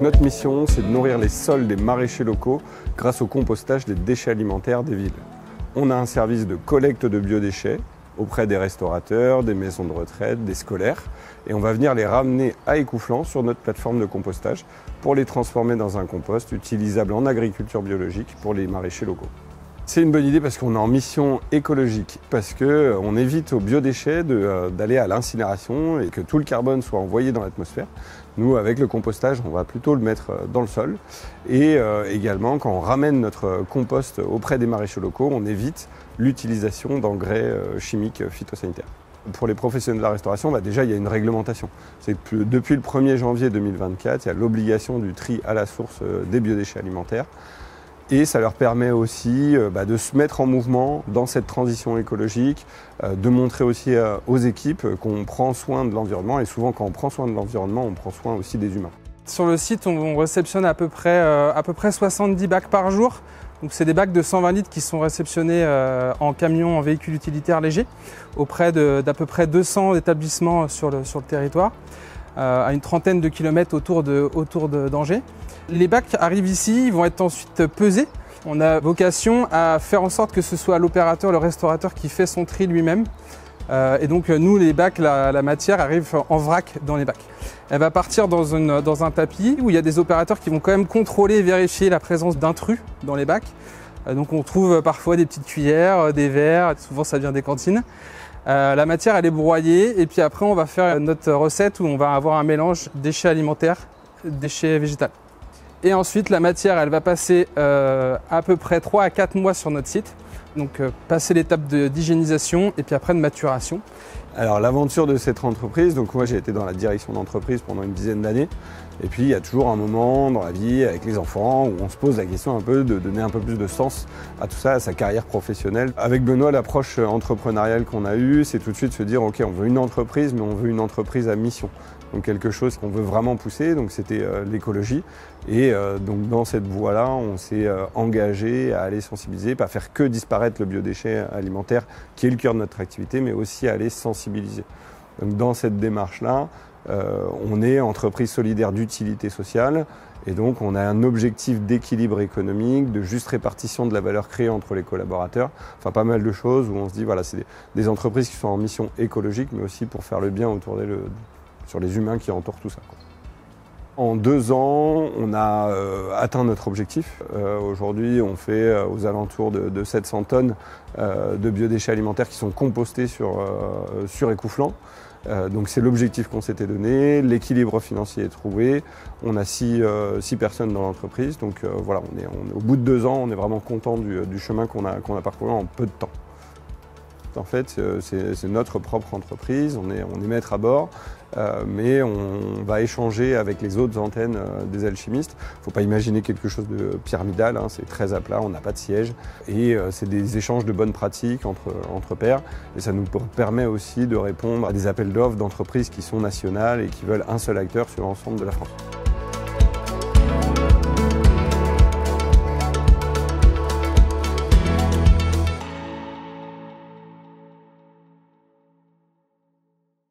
notre mission, c'est de nourrir les sols des maraîchers locaux grâce au compostage des déchets alimentaires des villes. On a un service de collecte de biodéchets auprès des restaurateurs, des maisons de retraite, des scolaires. Et on va venir les ramener à Écouflant sur notre plateforme de compostage pour les transformer dans un compost utilisable en agriculture biologique pour les maraîchers locaux. C'est une bonne idée parce qu'on est en mission écologique, parce qu'on évite aux biodéchets d'aller à l'incinération et que tout le carbone soit envoyé dans l'atmosphère. Nous, avec le compostage, on va plutôt le mettre dans le sol. Et également, quand on ramène notre compost auprès des maraîchers locaux, on évite l'utilisation d'engrais chimiques phytosanitaires. Pour les professionnels de la restauration, déjà il y a une réglementation. C'est que depuis le 1er janvier 2024, il y a l'obligation du tri à la source des biodéchets alimentaires. Et ça leur permet aussi de se mettre en mouvement dans cette transition écologique, de montrer aussi aux équipes qu'on prend soin de l'environnement. Et souvent, quand on prend soin de l'environnement, on prend soin aussi des humains. Sur le site, on réceptionne à peu près 70 bacs par jour. Donc, c'est des bacs de 120 litres qui sont réceptionnés en camion, en véhicule utilitaire léger, auprès d'à peu près 200 établissements sur le territoire, à une trentaine de kilomètres autour d'Angers. Les bacs arrivent ici, ils vont être ensuite pesés. On a vocation à faire en sorte que ce soit l'opérateur, le restaurateur qui fait son tri lui-même. Et donc nous, les bacs, la matière arrive en vrac dans les bacs. Elle va partir dans un tapis où il y a des opérateurs qui vont quand même contrôler et vérifier la présence d'intrus dans les bacs. Donc on trouve parfois des petites cuillères, des verres, souvent ça vient des cantines. La matière elle est broyée et puis après on va faire notre recette où on va avoir un mélange déchets alimentaires, déchets végétaux. Et ensuite la matière elle va passer à peu près 3 à 4 mois sur notre site. Donc passer l'étape d'hygiénisation et puis après de maturation. Alors l'aventure de cette entreprise, donc moi j'ai été dans la direction d'entreprise pendant une dizaine d'années. Et puis il y a toujours un moment dans la vie avec les enfants où on se pose la question un peu de donner un peu plus de sens à tout ça, à sa carrière professionnelle. Avec Benoît, l'approche entrepreneuriale qu'on a eue, c'est tout de suite se dire ok, on veut une entreprise, mais on veut une entreprise à mission. Donc quelque chose qu'on veut vraiment pousser, donc c'était l'écologie. Et donc dans cette voie-là, on s'est engagé à aller sensibiliser, pas faire que disparaître le biodéchet alimentaire, qui est le cœur de notre activité, mais aussi à aller sensibiliser. Donc dans cette démarche-là, on est entreprise solidaire d'utilité sociale, et donc on a un objectif d'équilibre économique, de juste répartition de la valeur créée entre les collaborateurs, enfin pas mal de choses où on se dit voilà, c'est des entreprises qui sont en mission écologique, mais aussi pour faire le bien autour sur les humains qui entourent tout ça. En 2 ans, on a atteint notre objectif. Aujourd'hui, on fait aux alentours de 700 tonnes de biodéchets alimentaires qui sont compostés sur Écouflant. Donc c'est l'objectif qu'on s'était donné, l'équilibre financier est trouvé, on a 6 personnes dans l'entreprise, donc voilà, on est au bout de 2 ans, on est vraiment content du chemin qu'on a parcouru en peu de temps. En fait, c'est notre propre entreprise, on est maître à bord, mais on va échanger avec les autres antennes des alchimistes. Il ne faut pas imaginer quelque chose de pyramidal, hein, c'est très à plat, on n'a pas de siège. Et c'est des échanges de bonnes pratiques entre pairs. Et ça nous permet aussi de répondre à des appels d'offres d'entreprises qui sont nationales et qui veulent un seul acteur sur l'ensemble de la France.